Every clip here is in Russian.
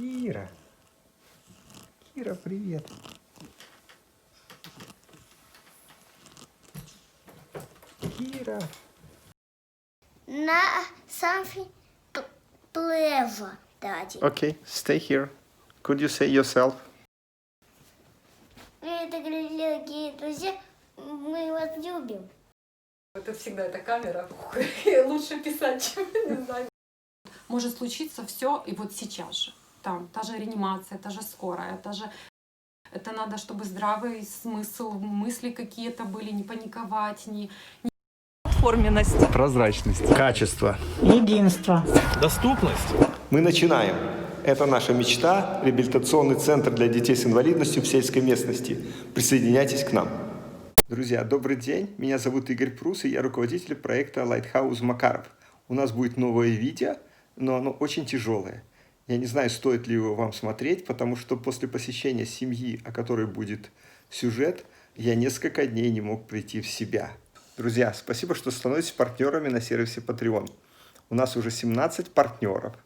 Кира. Кира, привет. Кира. На something clever, Daddy. Okay, stay here. Could you say yourself? Привет, дорогие друзья, мы вас любим. Это всегда эта камера. Лучше писать, чем не знаю. Может случиться все и вот сейчас же. Там та же реанимация, та же скорая, это надо, чтобы здравый смысл, мысли какие-то были, не паниковать, не Форменность. Прозрачность. Качество. Единство. Доступность. Мы начинаем. Это наша мечта – реабилитационный центр для детей с инвалидностью в сельской местности. Присоединяйтесь к нам. Друзья, добрый день. Меня зовут Игорь Прус, и я руководитель проекта Lighthouse Макаров. У нас будет новое видео, но оно очень тяжелое. Я не знаю, стоит ли его вам смотреть, потому что после посещения семьи, о которой будет сюжет, я несколько дней не мог прийти в себя. Друзья, спасибо, что становитесь партнерами на сервисе Patreon. У нас уже 17 партнеров,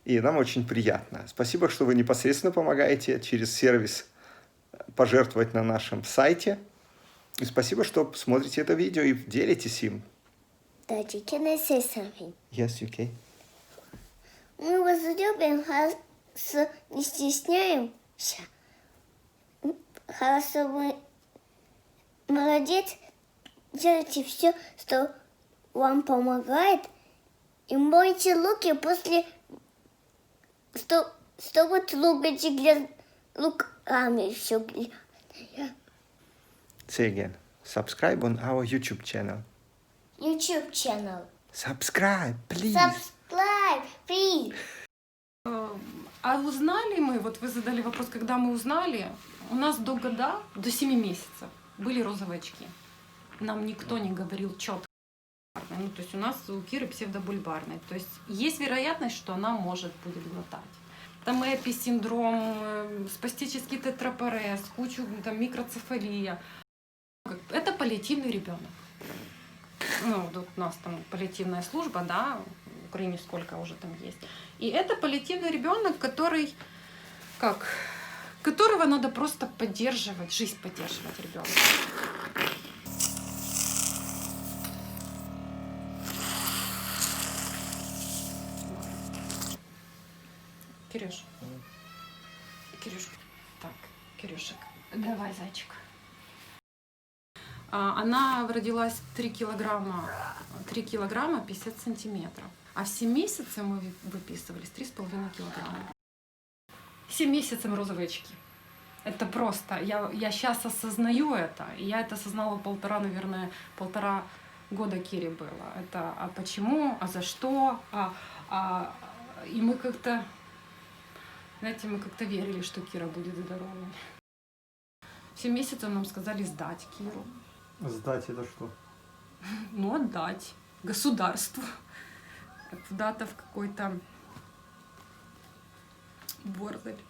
и нам очень приятно. Спасибо, что вы непосредственно помогаете через сервис пожертвовать на нашем сайте. И спасибо, что смотрите это видео и делитесь им. Daddy, can I say something? Yes, you can. Мы вас любим, хорошо, не стесняемся. Хорошо, вы молодец, делайте все, что вам помогает. И мойте руки после, что вы трогаете руками все. Say again. Subscribe on our YouTube channel. YouTube channel. Subscribe, please. Subscribe, please. А узнали мы, вот вы задали вопрос, когда мы узнали, у нас до 7 месяцев были розовые очки. Нам никто не говорил четко. Ну, то есть у нас у Киры псевдобульбарный. То есть есть вероятность, что она может будет глотать. Там эписиндром, спастический тетрапорез, кучу там микроцефалия. Это паллиативный ребенок. Ну, вот у нас там паллиативная служба, да, в Украине сколько уже там есть. И это паллиативный ребенок, которого надо просто поддерживать, жизнь поддерживать ребенка. Кирюш. Так, Кирюшек, давай, зайчик. Она родилась 3 килограмма 50 сантиметров. А в 7 месяцев мы выписывались 3,5 килограмма. 7 месяцев розовые очки. Это просто, я сейчас осознаю это. И я это осознала полтора года Кире было. Это а почему, а за что, и мы как-то, знаете, верили, что Кира будет здоровой. В 7 месяцев нам сказали сдать Киру. Сдать это что? Ну, отдать государству. Куда-то в какой-то бордель.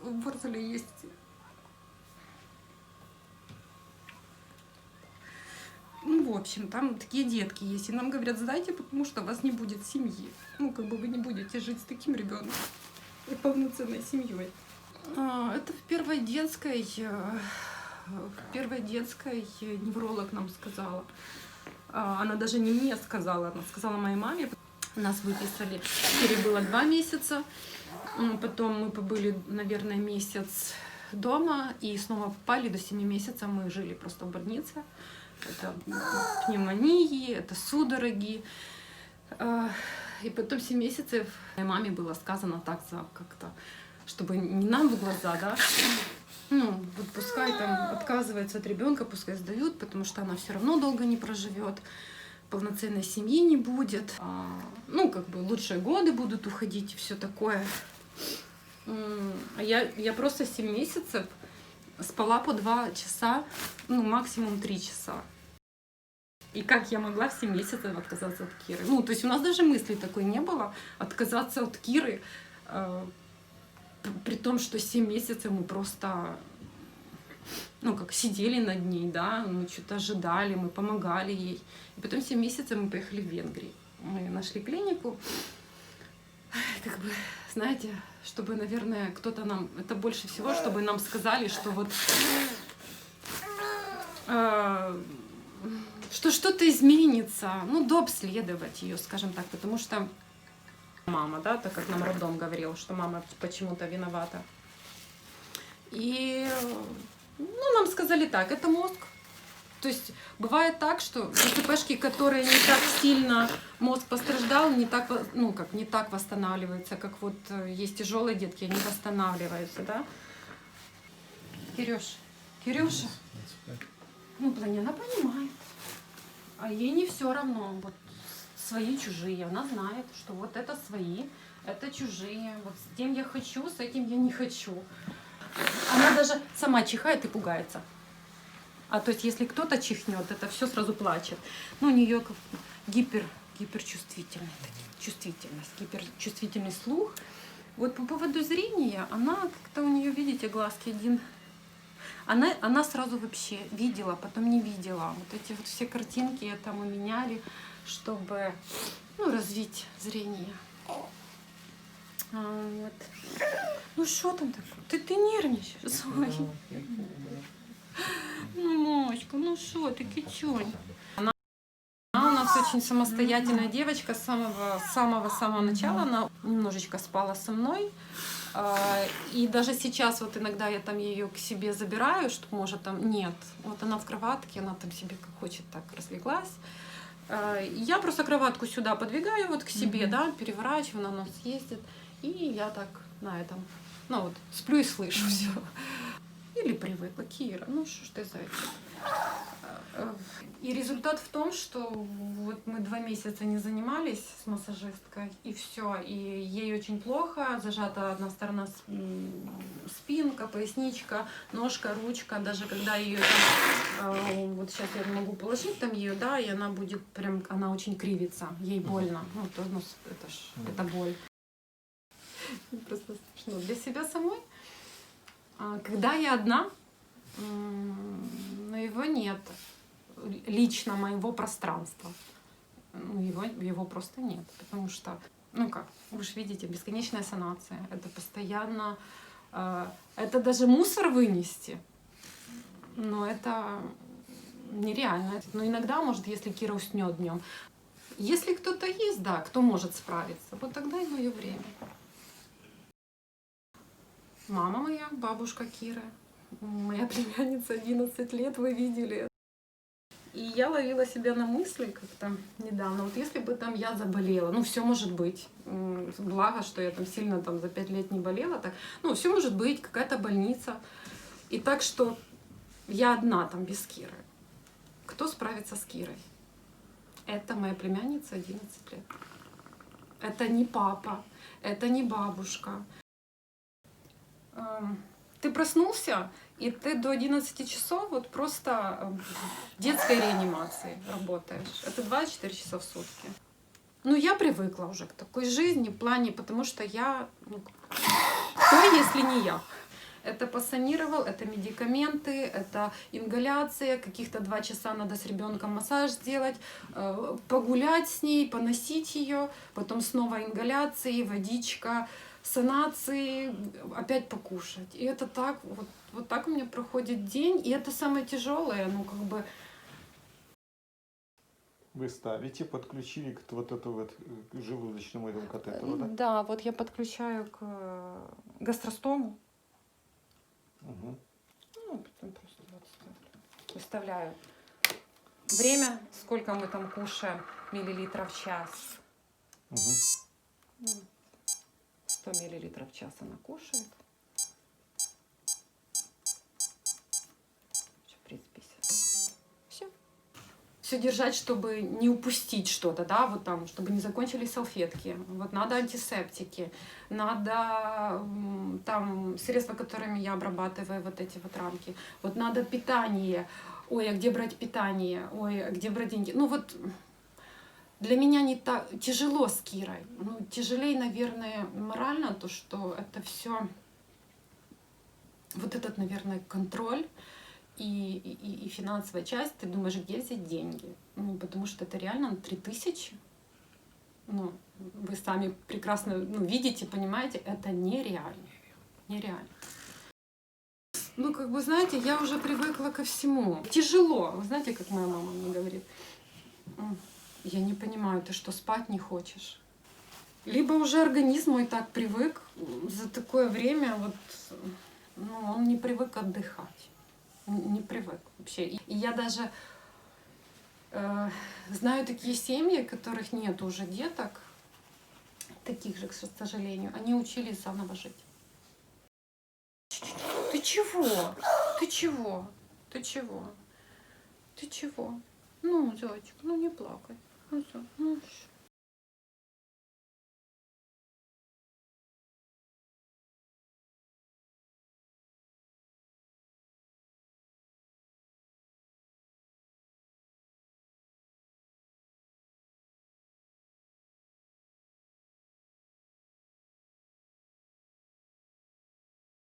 В борделе есть... Ну, в общем, там такие детки есть. И нам говорят, сдайте, потому что у вас не будет семьи. Ну, как бы вы не будете жить с таким ребенком и полноценной семьей. Это в первой детской невролог нам сказала. Она даже не мне сказала, она сказала моей маме. Нас выписали. Кире было 2 месяца. Потом мы побыли, наверное, месяц дома. И снова попали до 7 месяцев. Мы жили просто в больнице. Это пневмонии, это судороги. И потом 7 месяцев моей маме было сказано так как-то, чтобы не нам в глаза, да. Ну, вот пускай там отказывается от ребенка, пускай сдают, потому что она все равно долго не проживет, полноценной семьи не будет. Ну, как бы лучшие годы будут уходить и все такое. А я просто 7 месяцев спала по 2 часа, ну, максимум 3 часа. И как я могла в 7 месяцев отказаться от Киры? Ну, то есть у нас даже мысли такой не было, отказаться от Киры, при том, что 7 месяцев мы просто, ну, как сидели над ней, да, мы что-то ожидали, мы помогали ей. И потом 7 месяцев мы поехали в Венгрию. Мы нашли клинику. как бы, знаете, чтобы, наверное, кто-то нам, это больше всего, чтобы нам сказали, что вот, что что-то изменится, ну, дообследовать ее, скажем так, потому что мама, да, так как нам роддом говорил, что мама почему-то виновата. И, ну, нам сказали так, это мозг. То есть бывает так, что ДЦПшки, которые не так сильно мозг пострадал, не так, ну, как не так восстанавливаются, как вот есть тяжелые детки, они восстанавливаются, да? Кирюша, ну, блин, она понимает, а ей не все равно, вот свои, чужие, она знает, что вот это свои, это чужие, вот с тем я хочу, с этим я не хочу. Она даже сама чихает и пугается. А то есть, если кто-то чихнет, это все сразу плачет. Ну, у нее как гиперчувствительный слух. Вот по поводу зрения, она как-то у нее, видите, глазки один. Она сразу вообще видела, потом не видела. Вот эти вот все картинки это мы меняли, чтобы, ну, развить зрение. Вот. Ну что там такое? Ты нервничаешь? Ну, Мочка, ну что ты, кичонь? Она у нас очень самостоятельная девочка с самого начала. Она немножечко спала со мной. И даже сейчас вот иногда я там ее к себе забираю, что может там нет. Вот она в кроватке, она там себе как хочет так разлеглась. Я просто кроватку сюда подвигаю вот к себе, да, переворачиваю, она у нас ездит. И я так на этом, ну вот, сплю и слышу все. Или привыкла, Кира, ну что ж ты за это? И результат в том, что вот мы 2 месяца не занимались с массажисткой, и все, и ей очень плохо, зажата одна сторона спинка, поясничка, ножка, ручка, даже когда ее вот сейчас я могу положить там ее, да, и она будет прям, она очень кривится, ей больно, ну, то, ну это боль. Просто смешно. Для себя самой, когда я одна, но его нет, лично моего пространства, его просто нет, потому что, ну как, вы же видите, бесконечная санация, это постоянно, это даже мусор вынести, но это нереально. Но иногда, может, если Кира уснет днем, если кто-то есть, да, кто может справиться, вот тогда и мое время. Мама моя, бабушка Кира, моя племянница 11 лет, вы видели. И я ловила себя на мысли как-то недавно, вот если бы там я заболела, ну все может быть, благо, что я там сильно там за 5 лет не болела, так, ну все может быть, какая-то больница. И так что я одна там без Киры. Кто справится с Кирой? Это моя племянница 11 лет. Это не папа, это не бабушка. Ты проснулся, и ты до 11 часов вот просто в детской реанимации работаешь. Это 24 часа в сутки. Ну, я привыкла уже к такой жизни в плане, потому что я... Ну, кто, если не я? Это пассонировал, это медикаменты, это ингаляция, каких-то 2 часа надо с ребенком массаж сделать, погулять с ней, поносить ее, потом снова ингаляции, водичка, санации, опять покушать. И это так, вот так у меня проходит день, и это самое тяжелое, ну как бы. Вы ставите, подключили к вот этому вот к желудочному этому катетеру, да? Да, вот я подключаю к гастростому. Угу. Ну, потом просто вот ставлю. Выставляю время, сколько мы там кушаем, миллилитров в час. Угу. 100 миллилитров в час она кушает. В принципе, все. Все держать, чтобы не упустить что-то, да, вот там, чтобы не закончились салфетки. Вот надо антисептики, надо там средства, которыми я обрабатываю вот эти вот рамки. Вот надо питание. Ой, а где брать питание? Ой, а где брать деньги? Ну вот для меня не так тяжело с Кирой. Ну, тяжелее, наверное, морально то, что это все вот этот, наверное, контроль и финансовая часть. Ты думаешь, где взять деньги? Ну, потому что это реально 3000. Ну, вы сами прекрасно видите, понимаете, это нереально. Нереально. Ну, как бы, знаете, я уже привыкла ко всему. Тяжело. Вы знаете, как моя мама мне говорит? Я не понимаю, ты что, спать не хочешь? Либо уже организм мой так привык за такое время, вот, ну, он не привык отдыхать. Не привык вообще. И я даже знаю такие семьи, у которых нет уже деток, таких же, к сожалению, они учились заново жить. Ты чего? Ты чего? Ты чего? Ты чего? Ну, зайчик, ну не плакай. Ну, всё, ну,